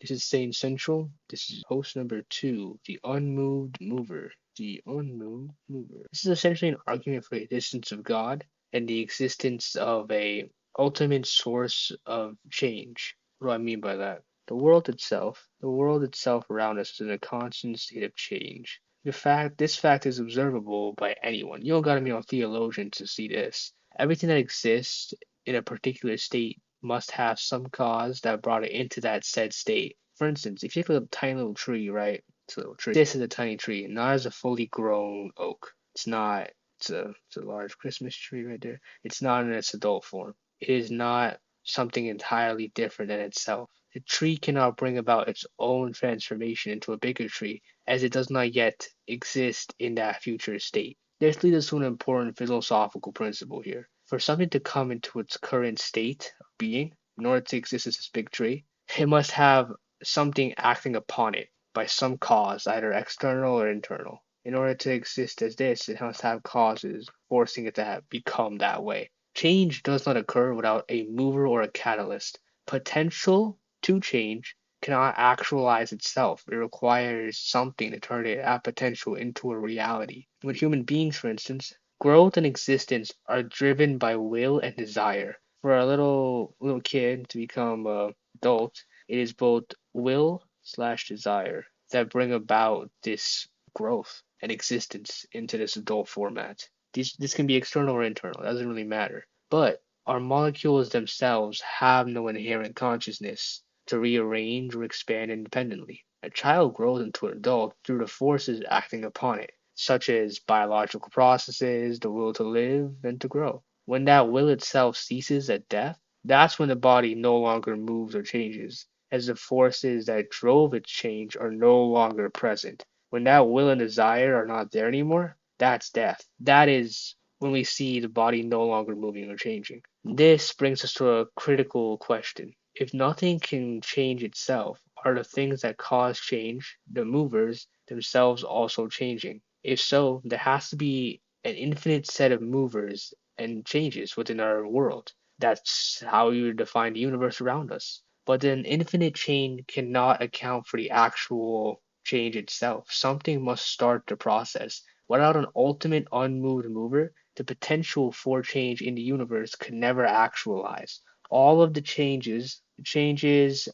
This is Sane Central. This is host number 2, the Unmoved Mover. The Unmoved Mover. This is essentially an argument for the existence of God and the existence of a ultimate source of change. What do I mean by that? The world itself around us is in a constant state of change. This fact is observable by anyone. You don't gotta be a theologian to see this. Everything that exists in a particular state must have some cause that brought it into that said state. For instance, if you take a tiny little tree, right? It's a little tree. This is a tiny tree, not as a fully grown oak. It's not. It's a large Christmas tree right there. It's not in its adult form. It is not something entirely different than itself. The tree cannot bring about its own transformation into a bigger tree, as it does not yet exist in that future state. This leads us to an important philosophical principle here. For something to come into its current state of being, in order to exist as this big tree, it must have something acting upon it by some cause, either external or internal. In order to exist as this, it must have causes forcing it to become that way. Change does not occur without a mover or a catalyst. Potential to change cannot actualize itself. It requires something to turn that potential into a reality. With human beings, for instance, growth and existence are driven by will and desire. For a little kid to become an adult, it is both will slash desire that bring about this growth and existence into this adult format. This can be external or internal, it doesn't really matter. But our molecules themselves have no inherent consciousness to rearrange or expand independently. A child grows into an adult through the forces acting upon it, such as biological processes, the will to live and to grow. When that will itself ceases at death, that's when the body no longer moves or changes, as the forces that drove its change are no longer present. When that will and desire are not there anymore, that's death. That is when we see the body no longer moving or changing. This brings us to a critical question. If nothing can change itself, are the things that cause change, the movers, themselves also changing? If so, there has to be an infinite set of movers and changes within our world. That's how you define the universe around us. But an infinite chain cannot account for the actual change itself. Something must start the process. Without an ultimate unmoved mover, the potential for change in the universe could never actualize. All of the changes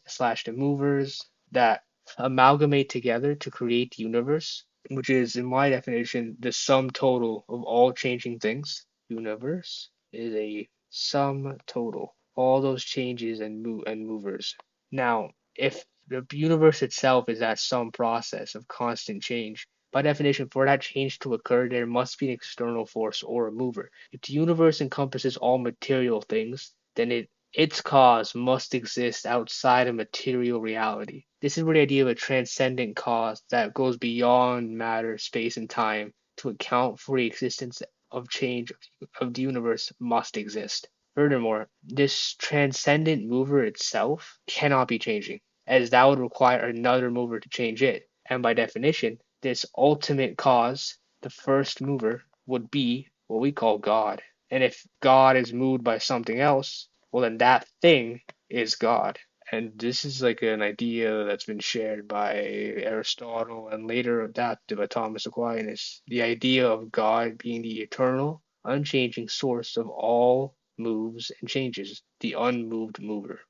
slash the movers that amalgamate together to create the universe, which is, in my definition, the sum total of all changing things. Universe is a sum total. All those changes and movers. Now, if the universe itself is that sum process of constant change, by definition, for that change to occur, there must be an external force or a mover. If the universe encompasses all material things, then its cause must exist outside of material reality. This is where the idea of a transcendent cause that goes beyond matter, space, and time to account for the existence of change of the universe must exist. Furthermore, this transcendent mover itself cannot be changing, as that would require another mover to change it. And by definition, this ultimate cause, the first mover, would be what we call God. And if God is moved by something else, well, then that thing is God. And this is like an idea that's been shared by Aristotle and later adapted by Thomas Aquinas. The idea of God being the eternal, unchanging source of all moves and changes, the unmoved mover.